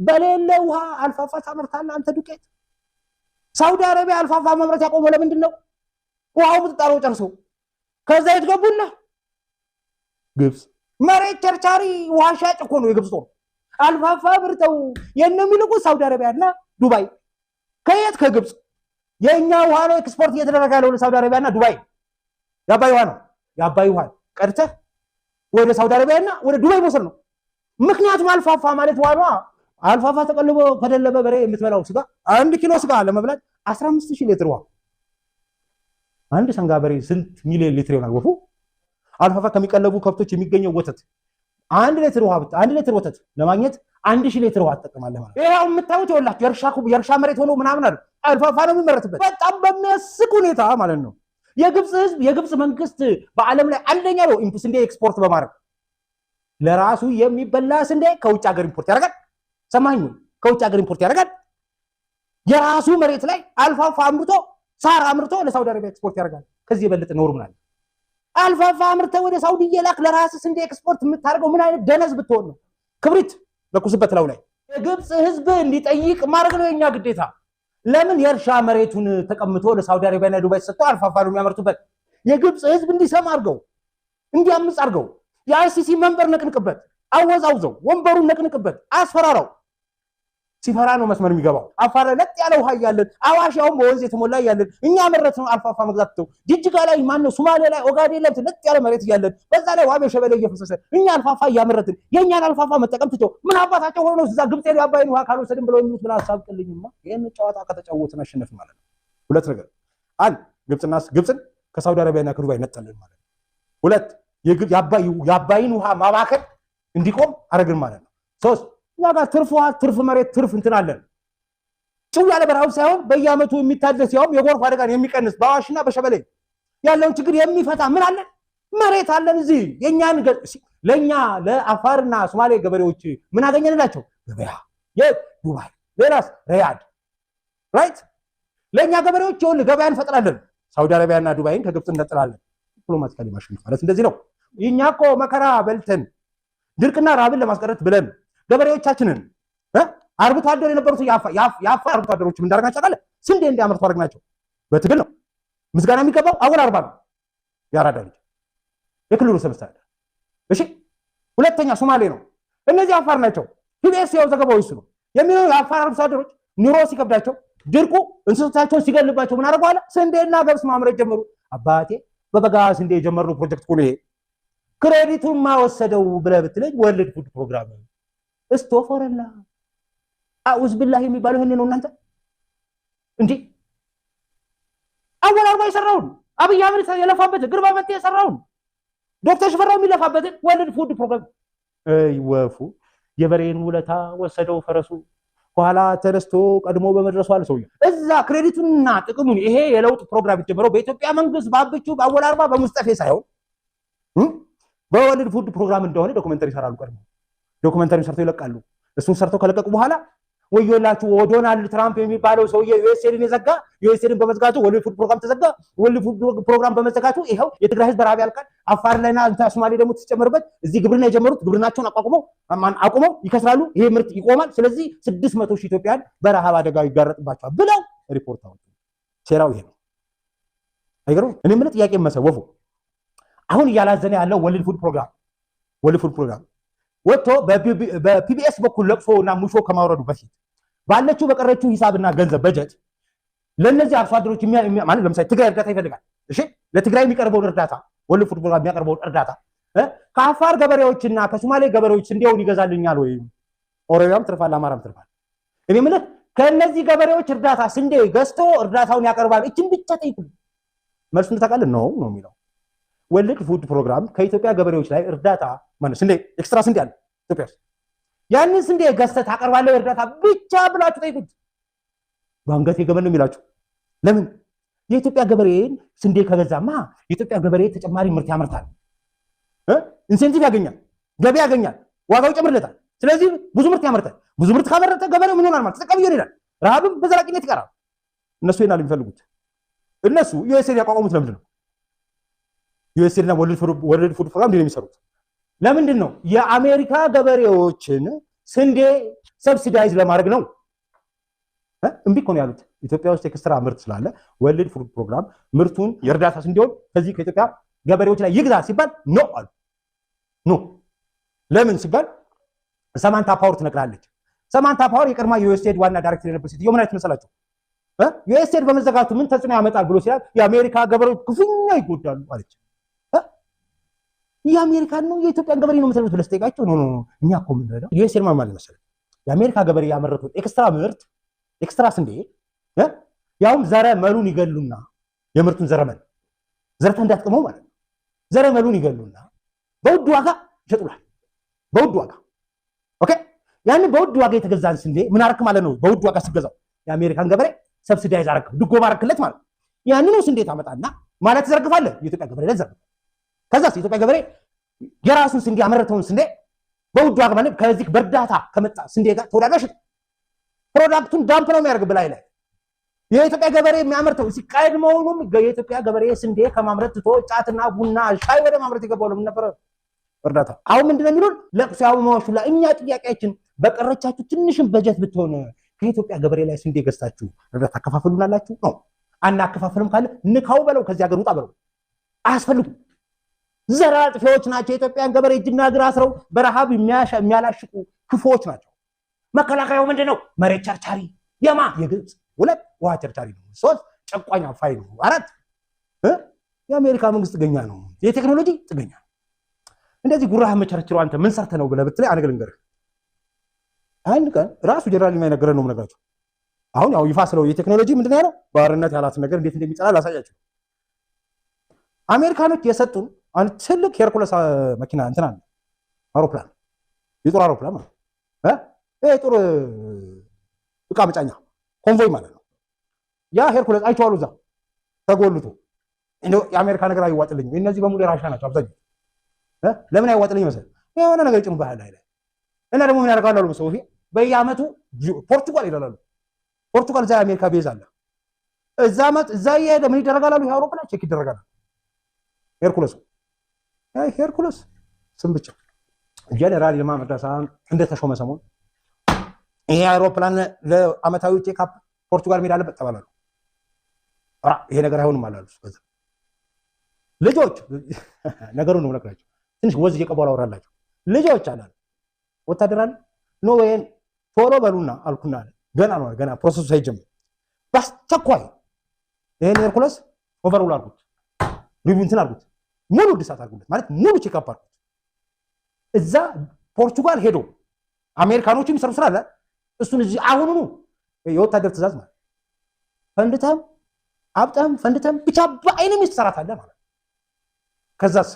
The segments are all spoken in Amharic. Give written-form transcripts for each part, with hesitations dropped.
በሌለ ውሃ አልፋፋ ታመርታለህ አንተ ዱቄት። ሳውዲ አረቢያ አልፋፋ ማምረት ያቆመው ለምንድን ነው? ውሃው ምጥጣለው ጨርሶ ከዛ ይትገቡና ግብጽ መሬት ቸርቻሪ ውሃ ሻጭ እኮ ነው የግብጽ ጦር። አልፋፋ ምርተው የሚልቁ ሳውዲ አረቢያና ዱባይ። ከየት? ከግብጽ። የኛ ውሃ ነው ኤክስፖርት እየተደረገ ያለው ለሳውዲ አረቢያና ዱባይ። የአባይ ውሃ ነው። የአባይ ውሃ ቀድተህ ወደ ሳውዲ አረቢያና ወደ ዱባይ መውሰድ ነው። ምክንያቱም አልፋፋ ማለት ውሃ ነው። አልፋፋ ተቀልቦ ከደለበ በሬ የምትበላው ስጋ 1 ኪሎ ስጋ ለመብላት 15000 ሊትር ውሃ። አንድ ሰንጋ በሬ ስንት ሚሊዮን ሊትር ይሆናል ወፉ? አልፋፋ ከሚቀለቡ ከብቶች የሚገኘው ወተት 1 ሊትር ውሃ 1 ሊትር ወተት ለማግኘት 1000 ሊትር ውሃ ትጠቀማለህ ማለት ነው። ይሄው የምታዩት ይኸውላችሁ የእርሻ መሬት ሆኖ ምናምን አይደል፣ አልፋፋ ነው የሚመረትበት። በጣም በሚያስቅ ሁኔታ ማለት ነው። የግብጽ ህዝብ የግብጽ መንግስት በዓለም ላይ አንደኛ ነው ስንዴ ኤክስፖርት በማድረግ ለራሱ የሚበላ ስንዴ ከውጭ ሀገር ኢምፖርት ያደርጋል። ሰማኝ፣ ከውጭ ሀገር ኢምፖርት ያደርጋል። የራሱ መሬት ላይ አልፋፋ አምርቶ ሳር አምርቶ ለሳውዲ አረቢያ ኤክስፖርት ያደርጋል። ከዚህ የበለጠ ኖር ምን አለ? አልፋፋ አምርተ ወደ ሳውዲ የላክ ለራስ ስንዴ ኤክስፖርት የምታደርገው ምን አይነት ደነዝ ብትሆን ነው? ክብሪት ለኩስበት ላው ላይ የግብጽ ህዝብ እንዲጠይቅ ማድረግ ነው የኛ ግዴታ። ለምን የእርሻ መሬቱን ተቀምጦ ለሳውዲ አረቢያና ዱባይ ሰጥተው አልፋፋ ነው የሚያመርቱበት? የግብጽ ህዝብ እንዲሰማ አድርገው እንዲያምጽ አድርገው የአይሲሲ መንበር ነቅንቅበት፣ አወዛውዘው ወንበሩን ነቅንቅበት፣ አስፈራራው። ሲፈራ ነው መስመር የሚገባው። አፋር ለጥ ያለ ውሃ ያለን አዋሽ ያውም በወንዝ የተሞላ ያለን እኛ መረት ነው አልፋፋ መግዛት ተው። ጅጅጋ ላይ ማነው ሶማሌ ላይ ኦጋዴን ላይ ለጥ ያለ መሬት ያለን በዛ ላይ ዋቤ ሸበሌ እየፈሰሰ እኛ አልፋፋ እያመረትን የኛን አልፋፋ መጠቀም ትተው ምን አባታቸው ሆኖ እዛ ግብጽ ላይ አባይን ውሃ ካልወሰድን ብለው የሚሉት ብላ አሳብቅልኝማ። ይሄን ጨዋታ ከተጫወትን አሸነፍ ማለት ነው። ሁለት ነገር፣ አንድ ግብጽን ከሳውዲ አረቢያና ከዱባይ ነጠልን ማለት ነው። ሁለት የአባይን ውሃ ማባከል እንዲቆም አረግን ማለት ነው። ሶስት እኛ ጋር ትርፍ መሬት ትርፍ እንትን አለን። ጭው ያለ በረሃብ ሳይሆን በየዓመቱ የሚታደስ ያውም የጎርፍ አደጋን የሚቀንስ በአዋሽና በሸበሌ ያለውን ችግር የሚፈታ ምን አለን? መሬት አለን። እዚህ የኛን ለኛ ለአፋርና ሶማሌ ገበሬዎች ምን አገኘንላቸው? ገበያ። የዱባይ ሌላስ ሪያድ ራይት። ለኛ ገበሬዎች ይኸውልህ ገበያ እንፈጥራለን። ሳውዲ አረቢያና ዱባይን ከግብጽ እንነጥላለን። ዲፕሎማቲካሊ ማሽን ማለት እንደዚህ ነው። እኛ እኮ መከራ በልተን ድርቅና ረሃብን ለማስቀረት ብለን ገበሬዎቻችንን አርብቶ አደር የነበሩት የአፋር አርብቶ አደሮች ምን እንዳደረግናቸው ታውቃለህ? ስንዴ እንዲያመርቱ አደረግናቸው። በትግል ነው። ምስጋና የሚገባው አወል አርባ ነው። ያራዳ ልጅ የክልሉ ሰብስታለ። እሺ፣ ሁለተኛ ሶማሌ ነው። እነዚህ አፋር ናቸው። ሂቤስ ያው ዘገባው ይሱ ነው የሚለው የአፋር አርብቶ አደሮች ኑሮ ሲከብዳቸው ድርቁ እንስሳቸውን ሲገልባቸው ምን አደረጉ አለ? ስንዴና ገብስ ማምረት ጀመሩ። አባቴ በበጋ ስንዴ የጀመርነው ፕሮጀክት እኮ ነው ይሄ። ክሬዲቱን ማወሰደው ብለህ ብትለኝ ወርልድ ፉድ ፕሮግራም እስቶፈረላ አውዝ ቢላህ የሚባለው ይሄን ነው። እናንተ እንዴ አወል አርባ የሰራውን አብይ አህመድ የለፋበትን ግርማ መጤ የሰራውን ዶክተር ሽፈራው የሚለፋበትን ወርልድ ፉድ ፕሮግራም ወፉ የበሬን ውለታ ወሰደው ፈረሱ ኋላ ተነስቶ ቀድሞ በመድረሱ አለ ሰውዬው። እዛ ክሬዲቱንና ጥቅሙን ይሄ የለውጥ ፕሮግራም የተጀመረው በኢትዮጵያ መንግስት በአብቹ በአወል አርባ በሙስጠፌ ሳይሆን በወርልድ ፉድ ፕሮግራም እንደሆነ ዶክመንተሪ ይሰራሉ። ቀድሞ ዶክመንተሪ ሰርተው ይለቃሉ። እሱን ሰርተው ከለቀቁ በኋላ ወዮላችሁ ዶናልድ ትራምፕ የሚባለው ሰውዬ ዩኤስኤድን የዘጋ ዩኤስኤድን በመዝጋቱ ወርልድ ፉድ ፕሮግራም ተዘጋ። ወርልድ ፉድ ፕሮግራም በመዘጋቱ ይሄው የትግራይ ህዝብ በረሃብ ያልቃል። አፋር ላይና ሶማሌ ደግሞ ተጨመረበት። እዚህ ግብርና የጀመሩት ግብርናቸውን አቁመው ይከስራሉ። ይሄ ምርት ይቆማል። ስለዚህ 600,000 ኢትዮጵያን በረሃብ አደጋ ይጋረጥባቸዋል ብለው ሪፖርት አወጡ። ሴራው ይሄ ነው። አይገርም? እኔ ምን ጥያቄ መሰወፉ አሁን እያላዘነ ያለው ወርልድ ፉድ ፕሮግራም ወጥቶ በፒቢኤስ በኩል ለቅሶና ሙሾ ከማውረዱ በፊት ባለችው በቀረችው ሂሳብና ገንዘብ በጀት ለነዚህ አርሶ አደሮች ማለት ለምሳሌ ትግራይ እርዳታ ይፈልጋል። እሺ፣ ለትግራይ የሚቀርበውን እርዳታ ወርልድ ፉድ ፕሮግራም የሚያቀርበውን እርዳታ ከአፋር ገበሬዎችና ከሶማሌ ገበሬዎች እንዲያውን ይገዛልኛል ወይ? ኦሮሚያም ትርፋል፣ አማራም ትርፋል። እኔ የምልህ ከነዚህ ገበሬዎች እርዳታ ስንዴ ገዝቶ እርዳታውን ያቀርባል። እችን ብቻ ጠይቁ። መልሱን ታውቃለህ? ነው የሚለው ወርልድ ፉድ ፕሮግራም ከኢትዮጵያ ገበሬዎች ላይ እርዳታ ማለት ስንዴ ኤክስትራ ስንዴ አለ ኢትዮጵያ ውስጥ ያንን ስንዴ ገዝተህ ታቀርባለህ እርዳታ ብቻ ብላችሁ ጠይቁት። በአንገት የገመን ነው የሚላችሁ። ለምን? የኢትዮጵያ ገበሬን ስንዴ ከገዛማ የኢትዮጵያ ገበሬ ተጨማሪ ምርት ያመርታል፣ ኢንሴንቲቭ ያገኛል፣ ገበያ ያገኛል፣ ዋጋው ይጨምርለታል። ስለዚህ ብዙ ምርት ያመርታል። ብዙ ምርት ካመረተ ገበሬው ምን ይሆናል ማለት ተጠቃሚ ይሆናል። ረሃብም በዘላቂነት ይቀራል። እነሱ ይናል የሚፈልጉት። እነሱ ዩኤስኤድ ያቋቋሙት ለምንድን ነው? ዩኤስኤድ እና ወርልድ ፉድ ፕሮግራም እንዴት ነው የሚሰሩት? ለምንድን ነው የአሜሪካ ገበሬዎችን ስንዴ ሰብሲዳይዝ ለማድረግ ነው። እምቢ እኮ ነው ያሉት። ኢትዮጵያ ውስጥ ኤክስትራ ምርት ስላለ ወርልድ ፉድ ፕሮግራም ምርቱን የእርዳታ ስንዴውን ከዚህ ከኢትዮጵያ ገበሬዎች ላይ ይግዛ ሲባል ኖ አሉ። ኖ ለምን ሲባል ሰማንታ ፓወር ትነግራለች። ሰማንታ ፓወር የቀድማ ዩኤስኤድ ዋና ዳይሬክተር የነበረች ሴትዮ ምን አይነት መሰላችሁ? ዩኤስኤድ በመዘጋቱ ምን ተጽዕኖ ያመጣል ብሎ ሲላል የአሜሪካ ገበሬዎች ክፉኛ ይጎዳሉ አለች። የአሜሪካን ነው የኢትዮጵያን ገበሬ ነው መሰለኝ ብለህ ስትጠይቃቸው ኖ እኛ እኮ ምን ነው ዩኤስኤድ ማለት መሰለኝ የአሜሪካ ገበሬ ያመረቱት ኤክስትራ ምርት ኤክስትራ ስንዴ ያውም ዘረመሉን ይገሉና የምርቱን ዘርታ እንዳትቀመው ማለት ነው። ዘረመሉን ይገሉና በውድ ዋጋ ይሸጡላል። በውድ ዋጋ ኦኬ። ያን በውድ ዋጋ የተገዛን ስንዴ ምን አረክ ማለት ነው? በውድ ዋጋ ሲገዛው የአሜሪካን ገበሬ ሰብሲዳይዝ አረክ ድጎማ አረክለት ማለት ነው። ያንኑ ስንዴ ታመጣና ማለት ዘርግፋለህ የኢትዮጵያ ገበሬ ላይ ዘርግ። ከዛስ የኢትዮጵያ ገበሬ የራሱን ስንዴ ያመረተውን ስንዴ በውድ ዋጋ ማለት ከዚህ በእርዳታ ከመጣ ስንዴ ጋር ተወዳዳሪ ሽጥ ፕሮዳክቱን ዳምፕ ነው የሚያደርግ በላይ ላይ የኢትዮጵያ ገበሬ የሚያመርተው ሲቀድመውንም የኢትዮጵያ ገበሬ ስንዴ ከማምረት ትቶ ጫትና ቡና ሻይ ወደ ማምረት የገባው ለምን ነበር? እርዳታ። አሁን ምንድነው የሚሉን? ለቅሶ ያውማዎቹ ላይ እኛ ጥያቄያችን በቀረቻችሁ ትንሽም በጀት ብትሆን ከኢትዮጵያ ገበሬ ላይ ስንዴ ገዝታችሁ እርዳታ አከፋፍሉናላችሁ ነው። አናከፋፍልም ካለ ንካው በለው፣ ከዚህ ሀገር ውጣ በለው። አያስፈልጉም። ዘር አጥፊዎች ናቸው። የኢትዮጵያን ገበሬ እጅና እግር አስረው በረሃብ የሚያላሽቁ ክፉዎች ናቸው። መከላከያው ምንድነው? መሬት ቸርቻሪ የማ የግብፅ 2 ውሃ ቸርቻሪ ነው። 3 ጨቋኝ አፋይ ነው። 4 የአሜሪካ መንግስት ጥገኛ ነው። የቴክኖሎጂ ጥገኛ። እንደዚህ ጉራህ መቸርችሮ አንተ ምን ሰርተ ነው ብለህ ብትለኝ አንገል እንገርህ አንድ ቀን ራሱ ጀነራል የማይነገረን ነው የምነግራቸው። አሁን ያው ይፋ ስለው የቴክኖሎጂ ምንድነው ያለው ባርነት ያላት ነገር እንዴት እንደሚጠላ ላሳያችሁ። አሜሪካኖች የሰጡን አንድ ትልቅ ሄርኩለስ መኪና እንትና አውሮፕላን የጦር አውሮፕላን ማለት የጦር ዕቃ መጫኛ ኮንቮይ ማለት ነው። ያ ሄርኩለስ አይቼዋለሁ እዛ ተጎልቶ እንደው የአሜሪካ ነገር አይዋጥልኝም። እነዚህ በሙሉ የራሻ ናቸው አብዛኛው። ለምን አይዋጥልኝ መሰለህ? የሆነ ነገር ጭኑ ባህል ላይ እና ደግሞ ምን ያደርጋሉ አሉ ሰው በየዓመቱ ፖርቱጋል ይላሉ። ፖርቱጋል እዛ የአሜሪካ ቤዝ አለ። እዛ እየሄደ ምን ይደረጋል አሉ? አውሮፕላን ቼክ ይደረጋል። ሄርኩለስ ሄርኩለስ ስም ብቻ ጀነራል ይልማ መርዳሳ እንደተሾመ ሰሞን ይሄ አውሮፕላን ለአመታዊ ቼክአፕ ፖርቱጋል ሜዳ አለበት ተባላሉ። ይሄ ነገር አይሆንም አላሉ። በዛ ልጆች ነገሩን ነው ለካቸው ትንሽ ወዝ እየቀባው አወራላችሁ። ልጆች አላሉ ወታደር አለ ኖ ወይን ቶሎ በሉና አልኩና ገና ፕሮሰሱ ሳይጀምር በአስቸኳይ ይሄን ሄርኩለስ ኦቨርኦል አድርጉት፣ ሪቪው እንትን አድርጉት፣ ሙሉ እድሳት አድርጉት ማለት ሙሉ ቼክአፕ አድርጉት። እዛ ፖርቱጋል ሄዶ አሜሪካኖቹ የሚሰሩ ስራ አለ። እሱን እዚህ አሁኑኑ የወታደር ትእዛዝ ማለት ፈንድተም አብጠም ፈንድተም ብቻ በአይንም ይሰራታል ማለት። ከዛስ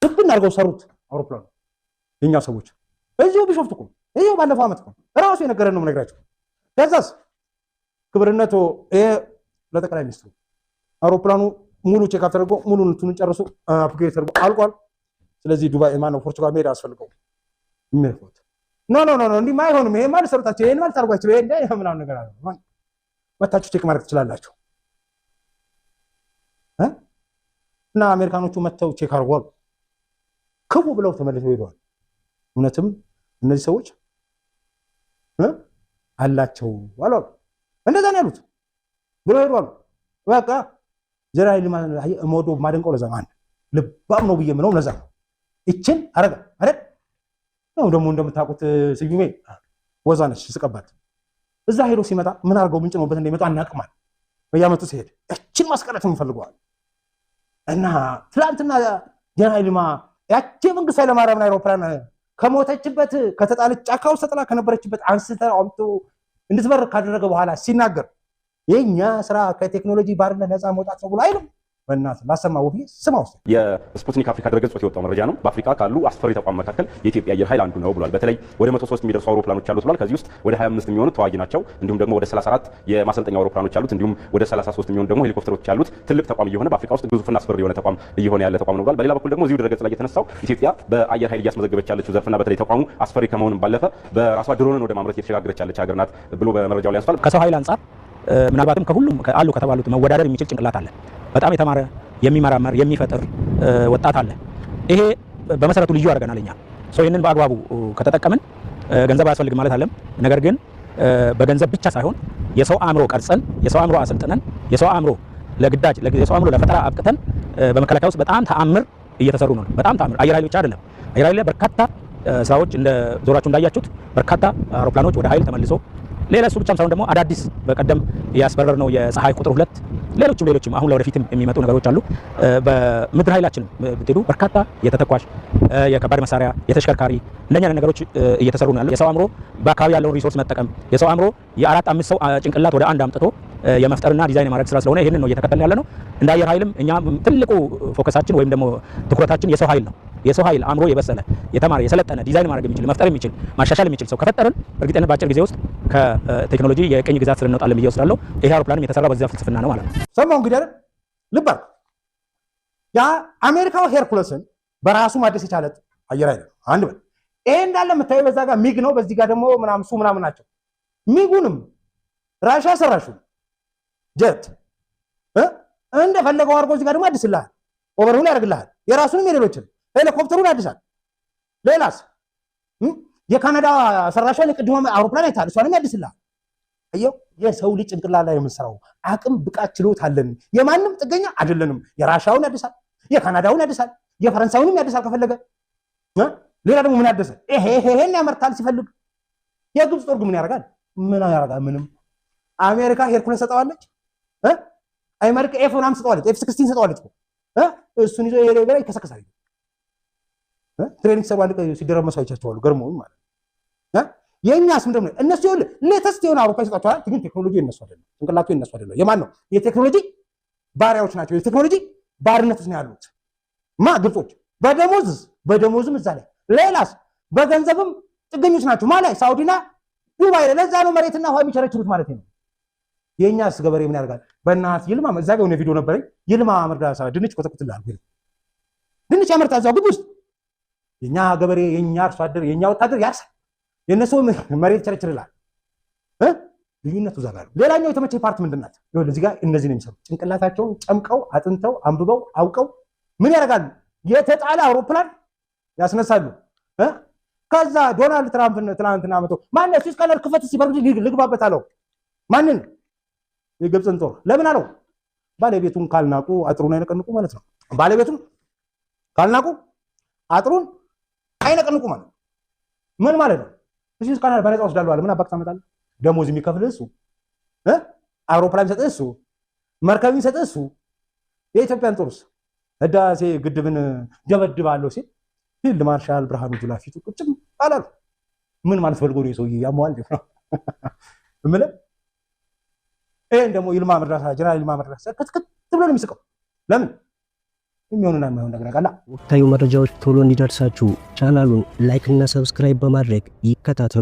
ድብን አድርገው ሰሩት አውሮፕላኑ። የኛ ሰዎች እዚሁ ቢሾፍቱ እኮ እዚሁ ባለፈው ዓመት እኮ ራሱ የነገረን ነው የምነግራቸው። ከዛስ ክብርነቱ ይሄ ለጠቅላይ ሚኒስትሩ አውሮፕላኑ ሙሉ ቼክአፕ ተደርጎ ሙሉ እንትኑን ጨርሶ አፕግሬድ ተደርጎ አልቋል። ስለዚህ ዱባይ ማነው ፖርቱጋል ሜዳ አስፈልገው የሚልኩት ኖ እንዲህ አይሆንም። ይሄ ማለት ሰርታችሁ ይሄን ማለት አርጓችሁ ይሄ እንደ ምናምን ነገር አለ መታችሁ ቼክ ማድረግ ትችላላችሁ። እና አሜሪካኖቹ መተው ቼክ አድርጓል። ክቡ ብለው ተመልሰው ሄደዋል። እውነትም እነዚህ ሰዎች አላቸው አሉ። እንደዛ ነው ያሉት ብሎ ሄደዋል። በቃ ጀነራል ሞዶ ማደንቀው ለዛ ማን ልባም ነው ብዬ ምነው ለዛ እችን አረጋ አይደል ነው ደግሞ እንደምታውቁት ስዩሜ ወዛነሽ ስቀባት እዛ ሄዶ ሲመጣ ምን አርገው ምንጭ ነውበት እንደሚመጣ አናቅማል። በየዓመቱ ሲሄድ እችን ማስቀረት እንፈልገዋል። እና ትላንትና ጀነራል ይልማ ያቺ መንግስት ኃይለማርያም አውሮፕላን ከሞተችበት ከተጣለች ጫካ ውስጥ ተጥላ ከነበረችበት አንስተው አምጥቶ እንድትበር ካደረገ በኋላ ሲናገር የኛ ስራ ከቴክኖሎጂ ባርነት ነፃ መውጣት ነው ብሎ አይልም። በእናትህ ላሰማው ወፍዬ ስማው። የስፑትኒክ አፍሪካ ድረገጽ የወጣው መረጃ ነው። በአፍሪካ ካሉ አስፈሪ ተቋም መካከል የኢትዮጵያ አየር ኃይል አንዱ ነው ብሏል። በተለይ ወደ 103 የሚደርሱ አውሮፕላኖች አሉት ብሏል። ከዚህ ውስጥ ወደ 25 የሚሆኑ ተዋጊ ናቸው። እንዲሁም ደግሞ ወደ 34 የማሰልጠኛ አውሮፕላኖች አሉት። እንዲሁም ወደ 33 የሚሆኑ ደግሞ ሄሊኮፕተሮች አሉት። ትልቅ ተቋም እየሆነ በአፍሪካ ውስጥ ግዙፍና አስፈሪ የሆነ ተቋም እየሆነ ያለ ተቋም ነው ብሏል። በሌላ በኩል ደግሞ እዚሁ ድረገጽ ላይ የተነሳው ኢትዮጵያ በአየር ኃይል እያስመዘገበች ያለችው ዘርፍና በተለይ ተቋሙ አስፈሪ ከመሆኑም ባለፈ በራሷ ድሮንን ወደ ማምረት የተሸጋገረች ያለች ሀገር ናት ብሎ በመረጃው ላይ አንስቷል። ከሰው ኃይል አንጻር ምናልባትም ከሁሉም አሉ ከተባሉት መወዳደር የሚችል ጭንቅላት አለ። በጣም የተማረ የሚመራመር የሚፈጥር ወጣት አለ። ይሄ በመሰረቱ ልዩ ያደርገናል። እኛ ሰው ይሄንን በአግባቡ ከተጠቀምን ገንዘብ አያስፈልግም ማለት አለም። ነገር ግን በገንዘብ ብቻ ሳይሆን የሰው አእምሮ ቀርጸን የሰው አእምሮ አሰልጥነን የሰው አእምሮ ለግዳጅ የሰው አእምሮ ለፈጠራ አብቅተን በመከላከያ ውስጥ በጣም ተአምር እየተሰሩ ነው። በጣም ተአምር። አየር ኃይል ብቻ አይደለም። አየር ኃይል ላይ በርካታ ስራዎች እንደ ዞራችሁ እንዳያችሁት በርካታ አውሮፕላኖች ወደ ኃይል ተመልሶ ሌላ እሱ ብቻም ሳይሆን ደግሞ አዳዲስ በቀደም ያስበረር ነው የፀሐይ ቁጥር 2 ሌሎችም አሁን ለወደፊትም የሚመጡ ነገሮች አሉ። በምድር ኃይላችን ብትሄዱ በርካታ የተተኳሽ የከባድ መሳሪያ የተሽከርካሪ እንደኛ ነገሮች እየተሰሩ ነው ያለው። የሰው አእምሮ በአካባቢ ያለውን ሪሶርስ መጠቀም የሰው አእምሮ የ4-5 ሰው ጭንቅላት ወደ አንድ አምጥቶ የመፍጠርና ዲዛይን የማድረግ ስራ ስለሆነ ይሄንን ነው እየተከተልን ያለ ነው። እንደ አየር ኃይልም እኛ ትልቁ ፎከሳችን ወይም ደግሞ ትኩረታችን የሰው ኃይል ነው። የሰው ኃይል አእምሮ የበሰለ የተማረ የሰለጠነ ዲዛይን ማድረግ የሚችል መፍጠር የሚችል ማሻሻል የሚችል ሰው ከፈጠርን እርግጠኛ በአጭር ጊዜ ውስጥ ከቴክኖሎጂ የቀኝ ግዛት ስር እንወጣለን ብዬ ወስዳለሁ። ይሄ አውሮፕላንም የተሰራው በዚያ ፍልስፍና ነው ማለት ነው። ሰማው እንግዲህ አይደል ልባ ያ አሜሪካው ሄርኩለስን በራሱ ማደስ የቻለ አየር ኃይል አንድ በል ይሄ እንዳለ የምታየው በዛ ጋር ሚግ ነው፣ በዚህ ጋር ደግሞ ምናምን ሱ ምናምን ናቸው። ሚጉንም ራሻ ሰራሹ ጀት እንደፈለገው አድርጎ እዚህ ጋር ደግሞ ያድስልሃል፣ ኦቨርሁል ያደርግልሃል። የራሱንም የሌሎችን ሄሊኮፕተሩን ያድሳል። ሌላስ የካናዳ ሰራሿን የቅድሞ አውሮፕላን አይታል፣ እሷንም ያድስልሃል። አየው የሰው ልጅ ጭንቅላት ላይ የምንሰራው አቅም ብቃት ችሎታ አለን። የማንም ጥገኛ አይደለንም። የራሻውን ያድሳል፣ የካናዳውን ያድሳል፣ የፈረንሳዩንም ያድሳል ከፈለገ። ሌላ ደግሞ ምን ያደሰ ይሄን ያመርታል ሲፈልግ። የግብፅ ጦር ምን ያደርጋል? ምን ያደርጋል? ምንም። አሜሪካ ሄርኩለስ ሰጠዋለች፣ አሜሪካ ኤፍ-9 ሰጠዋለች፣ ኤፍ-16 ሰጠዋለች። እሱን ይዞ ይሄ ላይ ይከሰከሳል። ትሬኒንግ ሰሩ አንድ ሲደረመሱ አይቻቸዋሉ። ገርሞኝ ማለት የእኛስ ምንድን ነው? እነሱ ይኸውልህ ሌተስት የሆነ አውሮፕላን ይሰጣቸዋል፣ ግን ቴክኖሎጂ የነሱ አይደለም፣ ጭንቅላቱ የነሱ አይደለም። የማን ነው? የቴክኖሎጂ ባሪያዎች ናቸው። የቴክኖሎጂ ባርነት ውስጥ ነው ያሉት ግብጾች። በደሞዝም እዛ ላይ ሌላስ በገንዘብም ጥገኞች ናቸው። ማለት ሳውዲና ዱባይ። ለዛ ነው መሬትና ውሃ የሚቸረችሩት ማለት ነው። የእኛስ ገበሬ ምን ያደርጋል? በእናት ይልማ እዛ ጋር የሆነ ቪዲዮ ነበረኝ። ይልማ መርዳሳ ድንች ኮተኩትልሃል፣ ድንች ያመርታል እዛው ግቢ ውስጥ። የኛ ገበሬ የኛ አርሶ አደር የኛ ወታደር ያርሳል፣ የነሱ መሬት ይቸረችርልሃል። ልዩነቱ እዛ ጋር ነው። ሌላኛው የተመቸኝ ፓርት ምንድን ናት? ይኸውልህ እዚህ ጋር እነዚህ ነው የሚሰሩት። ጭንቅላታቸውን ጨምቀው አጥንተው አንብበው አውቀው ምን ያደርጋሉ? የተጣለ አውሮፕላን ያስነሳሉ። ከዛ ዶናልድ ትራምፕ ትናንትና መጥቶ ማነው ስዊስ ካናል ክፈት ሲበርድ ልግባበት አለው። ማንን? የግብፅን ጦር። ለምን አለው? ባለቤቱን ካልናቁ አጥሩን አይነቀንቁ ማለት ነው። ባለቤቱን ካልናቁ አጥሩን አይነቀንቁ ማለት ነው። ምን ማለት ነው? ስዊስ ካናል በነፃ ወስዳለሁ አለ። ምን አባክ ታመጣለህ? ደሞዝ የሚከፍል እሱ፣ አውሮፕላን የሚሰጥ እሱ፣ መርከብ የሚሰጥ እሱ። የኢትዮጵያን ጦርስ ህዳሴ ግድብን ደበድባለሁ ሲል ፊልድ ማርሻል ብርሃኑ ጁላ ፊቱ ቁጭም አላሉ። ምን ማለት ፈልጎ ነው? ሰውዬ ያሟል ነው እምልህ። ይሄን ደግሞ ይልማ መድረሳ ጀነራል ይልማ መድረሳ ክትክት ብሎ ነው የሚስቀው። ለምን? የሚሆንና የማይሆን ነገር አለ። ወቅታዊ መረጃዎች ቶሎ እንዲደርሳችሁ ቻናሉን ላይክ እና ሰብስክራይብ በማድረግ ይከታተሉ።